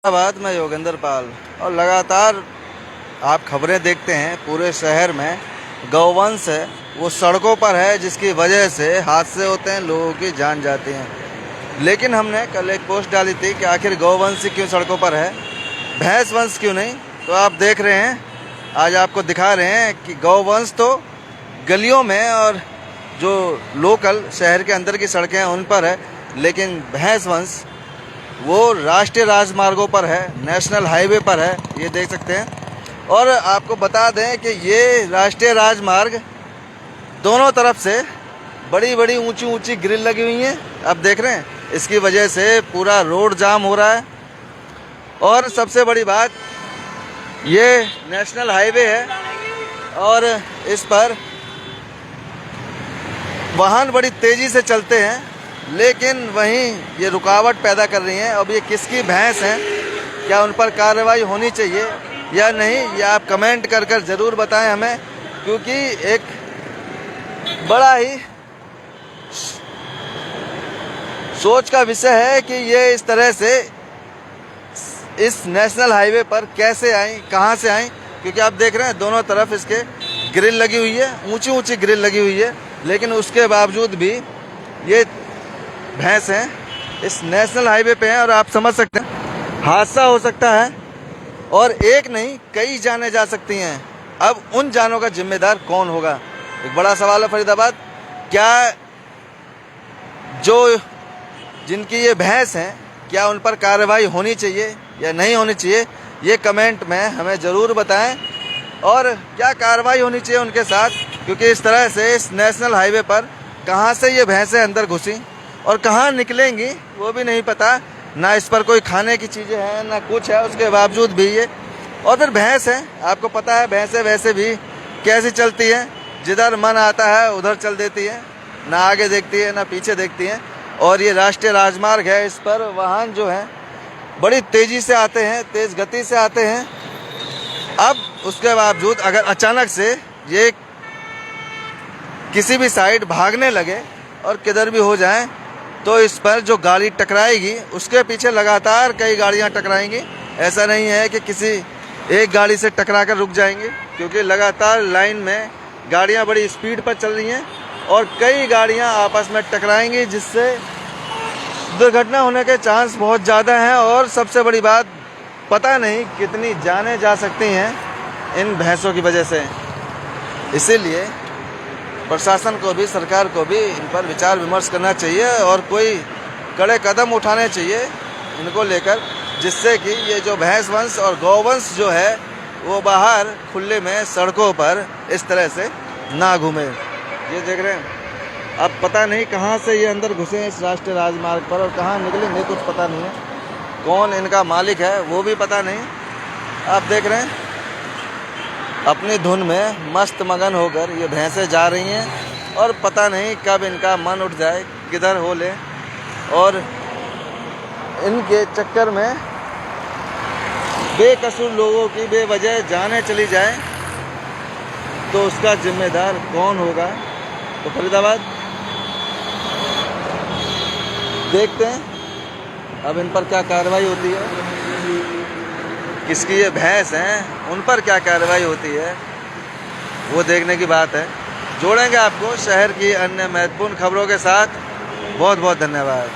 बाद मैं योगेंद्र पाल और लगातार आप खबरें देखते हैं। पूरे शहर में गौवंश है वो सड़कों पर है, जिसकी वजह से हादसे होते हैं, लोगों की जान जाती है। लेकिन हमने कल एक पोस्ट डाली थी कि आखिर गौवंश क्यों सड़कों पर है, भैंस वंश क्यों नहीं। तो आप देख रहे हैं, आज आपको दिखा रहे हैं कि गौवंश तो गलियों में और जो लोकल शहर के अंदर की सड़कें हैं उन पर है, लेकिन भैंस वंश वो राष्ट्रीय राजमार्गों पर है, नेशनल हाईवे पर है, ये देख सकते हैं। और आपको बता दें कि ये राष्ट्रीय राजमार्ग दोनों तरफ से बड़ी बड़ी ऊंची ऊंची ग्रिल लगी हुई हैं, आप देख रहे हैं। इसकी वजह से पूरा रोड जाम हो रहा है। और सबसे बड़ी बात, ये नेशनल हाईवे है और इस पर वाहन बड़ी तेज़ी से चलते हैं, लेकिन वहीं ये रुकावट पैदा कर रही हैं। अब ये किसकी भैंस हैं, क्या उन पर कार्रवाई होनी चाहिए या नहीं, ये आप कमेंट कर कर ज़रूर बताएं हमें, क्योंकि एक बड़ा ही सोच का विषय है कि ये इस तरह से इस नेशनल हाईवे पर कैसे आई, कहाँ से आई। क्योंकि आप देख रहे हैं दोनों तरफ इसके ग्रिल लगी हुई है, ऊंची ऊंची ग्रिल लगी हुई है, लेकिन उसके बावजूद भी ये भैंस हैं इस नेशनल हाईवे पे हैं। और आप समझ सकते हैं हादसा हो सकता है और एक नहीं कई जानें जा सकती हैं। अब उन जानों का जिम्मेदार कौन होगा, एक बड़ा सवाल है फरीदाबाद। क्या जो जिनकी ये भैंस हैं, क्या उन पर कार्रवाई होनी चाहिए या नहीं होनी चाहिए, ये कमेंट में हमें ज़रूर बताएं। और क्या कार्रवाई होनी चाहिए उनके साथ, क्योंकि इस तरह से इस नेशनल हाईवे पर कहाँ से ये भैंसें अंदर घुसी और कहाँ निकलेंगी वो भी नहीं पता। ना इस पर कोई खाने की चीज़ें हैं ना कुछ है, उसके बावजूद भी ये। और फिर भैंस है, आपको पता है भैंसें वैसे भी कैसी चलती हैं, जिधर मन आता है उधर चल देती है, ना आगे देखती है ना पीछे देखती है। और ये राष्ट्रीय राजमार्ग है, इस पर वाहन जो हैं बड़ी तेज़ी से आते हैं, तेज़ गति से आते हैं। अब उसके बावजूद अगर अचानक से ये किसी भी साइड भागने लगे और किधर भी हो जाए, तो इस पर जो गाड़ी टकराएगी उसके पीछे लगातार कई गाड़ियां टकराएंगी। ऐसा नहीं है कि किसी एक गाड़ी से टकरा कर रुक जाएंगे, क्योंकि लगातार लाइन में गाड़ियां बड़ी स्पीड पर चल रही हैं और कई गाड़ियां आपस में टकराएंगी, जिससे दुर्घटना होने के चांस बहुत ज़्यादा हैं। और सबसे बड़ी बात, पता नहीं कितनी जानें जा सकती हैं इन भैंसों की वजह से। इसीलिए प्रशासन को भी, सरकार को भी इन पर विचार विमर्श करना चाहिए और कोई कड़े कदम उठाने चाहिए इनको लेकर, जिससे कि ये जो भैंस वंश और गौवंश जो है वो बाहर खुले में सड़कों पर इस तरह से ना घूमे। ये देख रहे हैं, अब पता नहीं कहाँ से ये अंदर घुसे इस राष्ट्रीय राजमार्ग पर और कहाँ निकलेंगे कुछ पता नहीं है। कौन इनका मालिक है वो भी पता नहीं। आप देख रहे हैं अपनी धुन में मस्त मगन होकर ये भैंसें जा रही हैं और पता नहीं कब इनका मन उठ जाए, किधर हो ले और इनके चक्कर में बेकसूर लोगों की बेवजह जानें चली जाए, तो उसका जिम्मेदार कौन होगा। तो फरीदाबाद देखते हैं अब इन पर क्या कार्रवाई होती है, किसकी ये भैंस हैं उन पर क्या कार्रवाई होती है, वो देखने की बात है। जोड़ेंगे आपको शहर की अन्य महत्वपूर्ण खबरों के साथ। बहुत बहुत धन्यवाद।